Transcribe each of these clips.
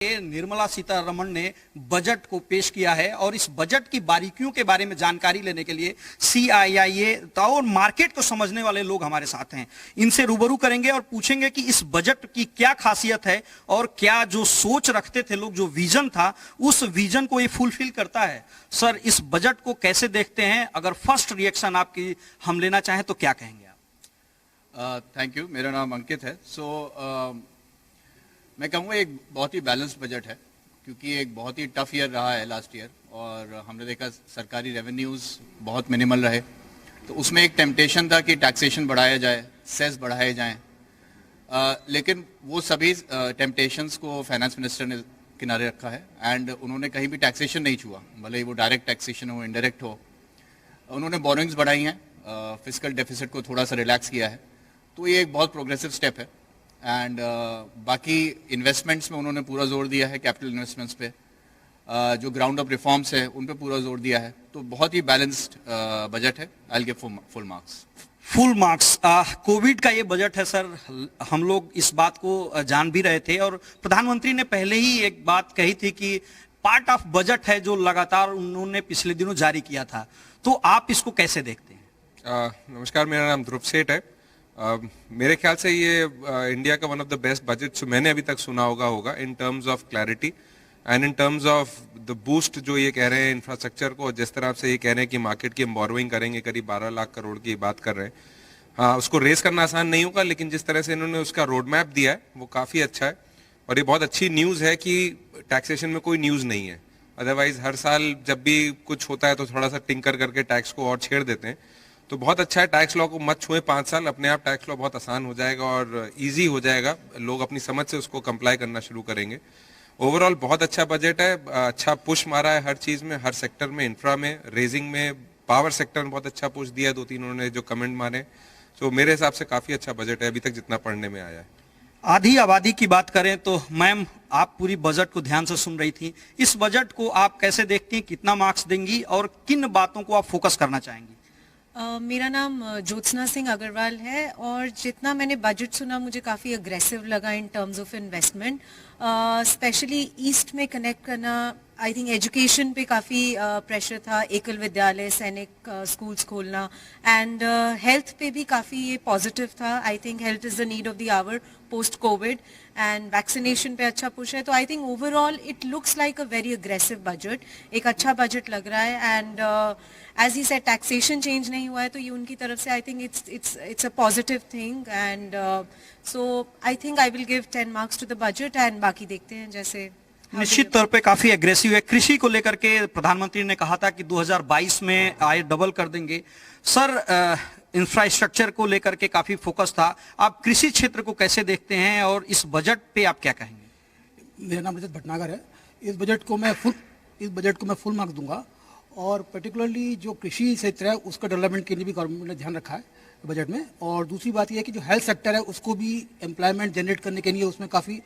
निर्मला सीतारमण ने बजट को पेश किया है और इस बजट की बारीकियों के बारे में जानकारी लेने के लिए CII और मार्केट को समझने वाले लोग हमारे साथ हैं। इनसे रूबरू करेंगे और पूछेंगे कि इस बजट की क्या खासियत है और क्या जो सोच रखते थे लोग, जो विजन था, उस विजन को ये फुलफिल करता है। सर, इस बजट को कैसे देखते हैं? अगर फर्स्ट रिएक्शन आपकी हम लेना चाहें तो क्या कहेंगे आप? Thank you. मेरा नाम अंकित है। मैं कहूँगा एक बहुत ही बैलेंस्ड बजट है, क्योंकि एक बहुत ही टफ ईयर रहा है लास्ट ईयर, और हमने देखा सरकारी रेवेन्यूज़ बहुत मिनिमल रहे। तो उसमें एक टेम्पटेशन था कि टैक्सेशन बढ़ाया जाए, सेस बढ़ाए जाएं, लेकिन वो सभी टेम्पटेशंस को फाइनेंस मिनिस्टर ने किनारे रखा है एंड उन्होंने कहीं भी टैक्सेशन नहीं छुआ, भले ही वो डायरेक्ट टैक्सेशन हो, इनडायरेक्ट हो। उन्होंने बोरोइंग्स बढ़ाई हैं, फिजिकल डेफिसिट को थोड़ा सा रिलैक्स किया है, तो ये एक बहुत प्रोग्रेसिव स्टेप है। एंड बाकी इन्वेस्टमेंट्स में उन्होंने पूरा जोर दिया है, कैपिटल इन्वेस्टमेंट्स पे, जो ग्राउंड अप रिफॉर्म्स है उन पे पूरा जोर दिया है। तो बहुत ही बैलेंस्ड बजट है। आई will give full marks. Full marks. Covid का ये बजट है सर, हम लोग इस बात को जान भी रहे थे और प्रधानमंत्री ने पहले ही एक बात कही थी कि पार्ट ऑफ बजट है जो लगातार उन्होंने पिछले दिनों जारी किया था। तो आप इसको कैसे देखते हैं? नमस्कार, मेरा नाम ध्रुव सेठ है। मेरे ख्याल से ये इंडिया का one of the best budget मैंने अभी तक सुना होगा in terms of clarity and in terms of the boost जो ये कह रहे हैं इंफ्रास्ट्रक्चर को, जिस तरह से ये कह रहे हैं कि मार्केट की हम बोरोइंग करेंगे, करीब 12 लाख करोड़ की बात कर रहे हैं। हाँ, उसको रेस करना आसान नहीं होगा, लेकिन जिस तरह से इन्होंने उसका रोड मैप दिया है वो काफ़ी अच्छा है। और ये बहुत अच्छी न्यूज़ है कि टैक्सेशन में कोई न्यूज़ नहीं है। अदरवाइज हर साल जब भी कुछ होता है तो थोड़ा सा टिंकर करके टैक्स को और छेड़ देते हैं। तो बहुत अच्छा है, टैक्स लॉ को मत छुए 5 साल, अपने आप टैक्स लॉ बहुत आसान हो जाएगा और इजी हो जाएगा, लोग अपनी समझ से उसको कंप्लाई करना शुरू करेंगे। ओवरऑल बहुत अच्छा बजट है, अच्छा पुश मारा है हर चीज़ में, हर सेक्टर में, इंफ्रा में, रेजिंग में, पावर सेक्टर में बहुत अच्छा पुश दिया, 2-3 उन्होंने जो कमेंट मारे। तो मेरे हिसाब से काफ़ी अच्छा बजट है अभी तक जितना पढ़ने में आया है। आधी आबादी की बात करें तो मैम, आप पूरी बजट को ध्यान से सुन रही थी। इस बजट को आप कैसे देखती हैं? कितना मार्क्स देंगी और किन बातों को आप फोकस करना चाहेंगी? मेरा नाम ज्योत्सना सिंह अग्रवाल है और जितना मैंने बजट सुना मुझे काफ़ी अग्रेसिव लगा in terms of investment, specially east में कनेक्ट करना। आई थिंक एजुकेशन पे काफ़ी प्रेशर था, एकल विद्यालय, सैनिक स्कूल्स खोलना, एंड हेल्थ पे भी काफ़ी ये पॉजिटिव था। I think health is the need of the hour post covid, and vaccination पे अच्छा पुश है। तो I think overall it looks like a very aggressive budget, एक अच्छा बजट लग रहा है। And as he said, taxation change नहीं हुआ है, तो ये उनकी तरफ से I think it's a positive thing. And so I think I will give 10 marks to the budget, and बाकी देखते हैं जैसे। निश्चित तौर पे काफी एग्रेसिव है। कृषि को लेकर के प्रधानमंत्री ने कहा था कि 2022 में आय डबल कर देंगे। सर, इंफ्रास्ट्रक्चर को लेकर के काफी फोकस था। आप कृषि क्षेत्र को कैसे देखते हैं और इस बजट पे आप क्या कहेंगे? मेरा नाम रजत भटनागर है। इस बजट को मैं फुल मार्क्स दूंगा, और पर्टिकुलरली जो कृषि क्षेत्र है उसका डेवलपमेंट के लिए भी गवर्नमेंट ने ध्यान रखा है बजट में। और दूसरी बात यह है कि जो हेल्थ सेक्टर है उसको भी एम्प्लॉयमेंट जनरेट करने के लिए उसमें काफ़ी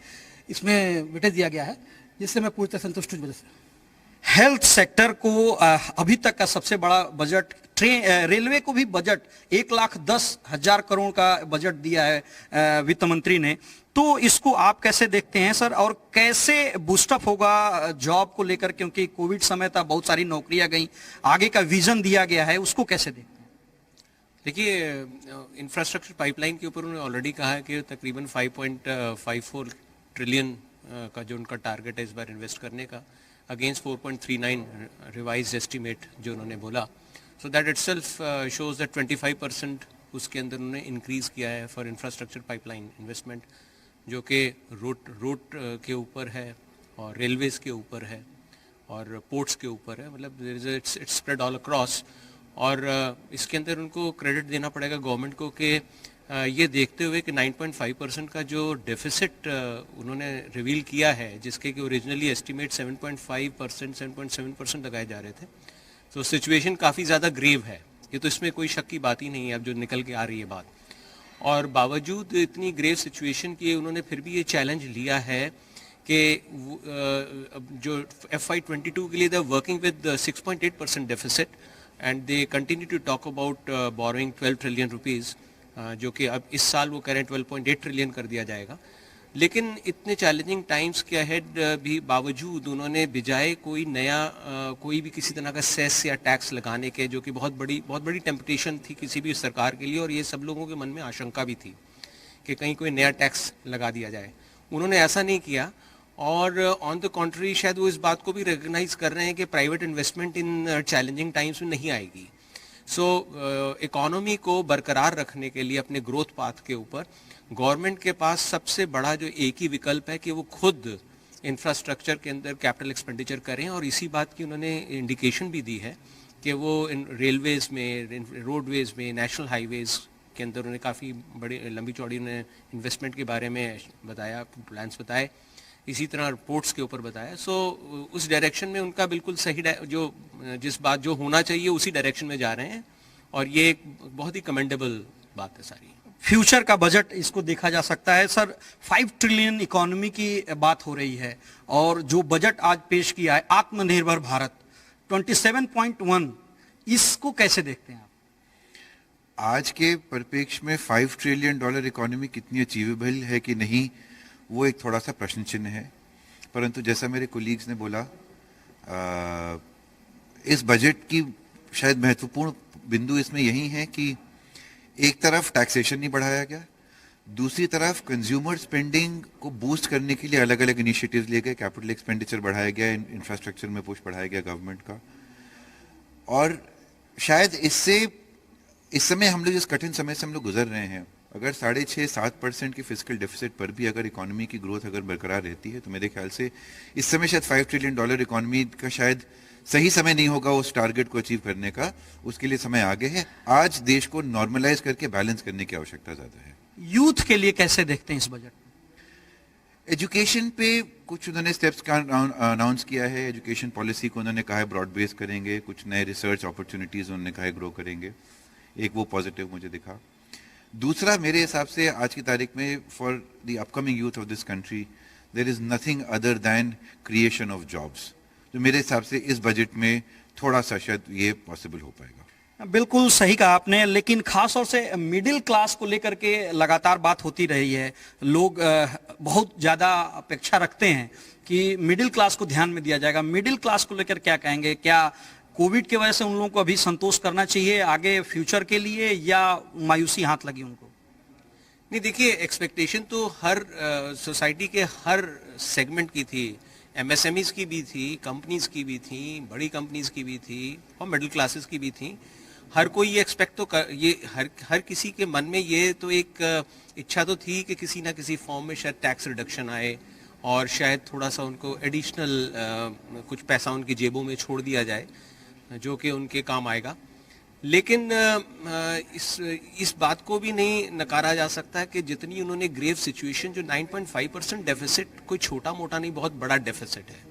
इसमें वेटेज दिया गया है, जिससे मैं पूरी तरह संतुष्ट हूँ वजह से। हेल्थ सेक्टर को अभी तक का सबसे बड़ा बजट, रेलवे को भी बजट 1,10,000 करोड़ का बजट दिया है वित्त मंत्री ने। तो इसको आप कैसे देखते हैं सर, और कैसे बूस्टअप होगा जॉब को लेकर? क्योंकि कोविड समय था, बहुत सारी नौकरियां गई, आगे का विजन दिया गया है, उसको कैसे देखते हैं? देखिए, इंफ्रास्ट्रक्चर पाइपलाइन के ऊपर उन्होंने ऑलरेडी कहा है कि तकरीबन 5.54 ट्रिलियन का जो उनका टारगेट है इस बार इन्वेस्ट करने का, अगेंस्ट 4.39 रिवाइज एस्टिमेट जो उन्होंने बोला। So that itself shows that 25% उसके अंदर उन्होंने इंक्रीज़ किया है फॉर इंफ्रास्ट्रक्चर पाइपलाइन इन्वेस्टमेंट, जो कि रोड के ऊपर है और रेलवेज़ के ऊपर है और पोर्ट्स के ऊपर है। मतलब इट्स स्प्रेड ऑल अक्रॉस। और इसके अंदर उनको क्रेडिट देना पड़ेगा गवर्नमेंट को कि ये देखते हुए कि 9.5% का जो डेफिसिट उन्होंने रिवील किया है, जिसके कि ओरिजिनली एस्टिमेट 7.5%, 7.7% लगाए जा रहे थे। तो सिचुएशन काफ़ी ज़्यादा ग्रेव है, ये तो इसमें कोई शक की बात ही नहीं है अब जो निकल के आ रही है बात। और बावजूद इतनी ग्रेव सिचुएशन के उन्होंने फिर भी ये चैलेंज लिया है कि जो FY22 के लिए the working with 6.8% deficit, and they continue to talk about borrowing 12 trillion rupees, जो कि अब इस साल वो कह रहे हैं 12.8 ट्रिलियन कर दिया जाएगा। लेकिन इतने चैलेंजिंग टाइम्स के अहेड भी बावजूद उन्होंने बिजाय कोई नया कोई भी किसी तरह का सेस या टैक्स लगाने के, जो कि बहुत बड़ी टेम्पटेशन थी किसी भी सरकार के लिए, और ये सब लोगों के मन में आशंका भी थी कि कहीं कोई नया टैक्स लगा दिया जाए, उन्होंने ऐसा नहीं किया। और ऑन द कॉन्ट्री शायद वो इस बात को भी रिकग्नाइज कर रहे हैं कि प्राइवेट इन्वेस्टमेंट इन चैलेंजिंग टाइम्स में नहीं आएगी। सो इकोनॉमी को बरकरार रखने के लिए अपने ग्रोथ पाथ के ऊपर गवर्नमेंट के पास सबसे बड़ा जो एक ही विकल्प है कि वो खुद इंफ्रास्ट्रक्चर के अंदर कैपिटल एक्सपेंडिचर करें, और इसी बात की उन्होंने इंडिकेशन भी दी है कि वो इन रेलवेज़ में, रोडवेज़ में, नेशनल हाईवेज़ के अंदर उन्होंने काफ़ी बड़ी लंबी चौड़ी उन्होंने इन्वेस्टमेंट के बारे में बताया, प्लान्स बताए, इसी तरह रिपोर्ट्स के ऊपर बताया। सो उस डायरेक्शन में उनका बिल्कुल सही जो होना चाहिए उसी डायरेक्शन में जा रहे हैं, और ये एक बहुत ही कमेंडेबल बात है सारी। फ्यूचर का बजट इसको देखा जा सकता है सर। 5 ट्रिलियन इकोनॉमी की बात हो रही है, और जो बजट आज पेश किया है आत्मनिर्भर भारत 27.1, इसको कैसे देखते हैं आप? आज के परिप्रेक्ष्य में $5 ट्रिलियन इकोनॉमी कितनी अचीवेबल है कि नहीं, वो एक थोड़ा सा प्रश्न चिन्ह है। परंतु जैसा मेरे कोलीग्स ने बोला, इस बजट की शायद महत्वपूर्ण बिंदु इसमें यही है कि एक तरफ टैक्सेशन नहीं बढ़ाया गया, दूसरी तरफ कंज्यूमर स्पेंडिंग को बूस्ट करने के लिए अलग अलग इनिशिएटिव्स लिए गए, कैपिटल एक्सपेंडिचर बढ़ाया गया, इंफ्रास्ट्रक्चर में पुश बढ़ाया गया गवर्नमेंट का। और शायद इससे इस समय हम लोग, इस कठिन समय से हम लोग गुजर रहे हैं, अगर 6.5-7% की फिजिकल डेफिसिट पर भी अगर इकोनॉमी की ग्रोथ अगर बरकरार रहती है, तो मेरे ख्याल से इस समय शायद $5 ट्रिलियन इकोनॉमी का शायद सही समय नहीं होगा उस टारगेट को अचीव करने का, उसके लिए समय आगे है। आज देश को नॉर्मलाइज करके बैलेंस करने की आवश्यकता ज्यादा है। यूथ के लिए कैसे देखते हैं इस बजट? एजुकेशन पे कुछ उन्होंने स्टेप्स का अनाउंस किया है। एजुकेशन पॉलिसी को उन्होंने कहा है ब्रॉड बेस करेंगे, कुछ नए रिसर्च अपॉर्चुनिटीज उन्होंने कहा है ग्रो करेंगे, एक वो पॉजिटिव मुझे दिखा। दूसरा, मेरे हिसाब से आज की तारीख में for the upcoming youth of this country there is nothing other than creation of jobs, जो मेरे हिसाब से इस बजट में थोड़ा सा शायद ये पॉसिबल हो पाएगा। बिल्कुल सही कहा आपने, लेकिन खास तौर से मिडिल क्लास को लेकर के लगातार बात होती रही है। लोग बहुत ज्यादा अपेक्षा रखते हैं कि मिडिल क्लास को ध्यान में दिया जाएगा। मिडिल क्लास को लेकर क्या कहेंगे? क्या कोविड की वजह से उन लोगों को अभी संतोष करना चाहिए आगे फ्यूचर के लिए, या मायूसी हाथ लगी उनको? नहीं, देखिए, एक्सपेक्टेशन तो हर सोसाइटी के हर सेगमेंट की थी, एमएसएमईज की भी थी, कंपनीज की भी थी, बड़ी कंपनीज की भी थी, और मिडिल क्लासेस की भी थी। हर कोई ये एक्सपेक्ट तो ये हर किसी के मन में ये तो एक इच्छा तो थी कि किसी ना किसी फॉर्म में शायद टैक्स रिडक्शन आए, और शायद थोड़ा सा उनको एडिशनल कुछ पैसा उनकी जेबों में छोड़ दिया जाए जो कि उनके काम आएगा। लेकिन इस बात को भी नहीं नकारा जा सकता कि जितनी उन्होंने ग्रेव सिचुएशन, जो 9.5% डेफिसिट कोई छोटा मोटा नहीं, बहुत बड़ा डेफिसिट है।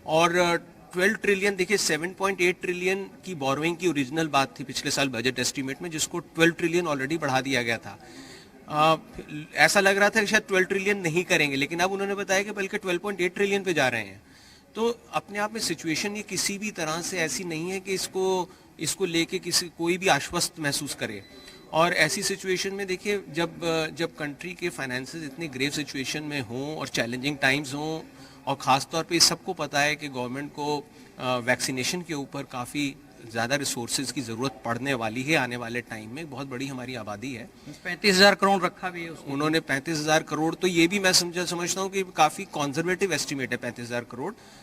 और 12 ट्रिलियन, देखिए 7.8 ट्रिलियन की बोरोइंग की ओरिजिनल बात थी पिछले साल बजट एस्टीमेट में, जिसको 12 ट्रिलियन ऑलरेडी बढ़ा दिया गया था। ऐसा लग रहा था कि शायद 12 ट्रिलियन नहीं करेंगे, लेकिन अब उन्होंने बताया कि बल्कि 12.8 ट्रिलियन पे जा रहे हैं। तो अपने आप में सिचुएशन ये किसी भी तरह से ऐसी नहीं है कि इसको लेके कोई भी आश्वस्त महसूस करे। और ऐसी सिचुएशन में देखिए, जब कंट्री के फाइनेंसेस इतने ग्रेव सिचुएशन में हों और चैलेंजिंग टाइम्स हों, और ख़ास तौर पे सबको पता है कि गवर्नमेंट को वैक्सीनेशन के ऊपर काफ़ी ज़्यादा रिसोर्सेज की ज़रूरत पड़ने वाली है आने वाले टाइम में, बहुत बड़ी हमारी आबादी है। 35,000 करोड़ रखा भी है उन्होंने 35,000 करोड़, तो ये भी मैं समझता हूँ कि काफ़ी कॉन्जर्वेटिव एस्टिमेट है 35,000 करोड़।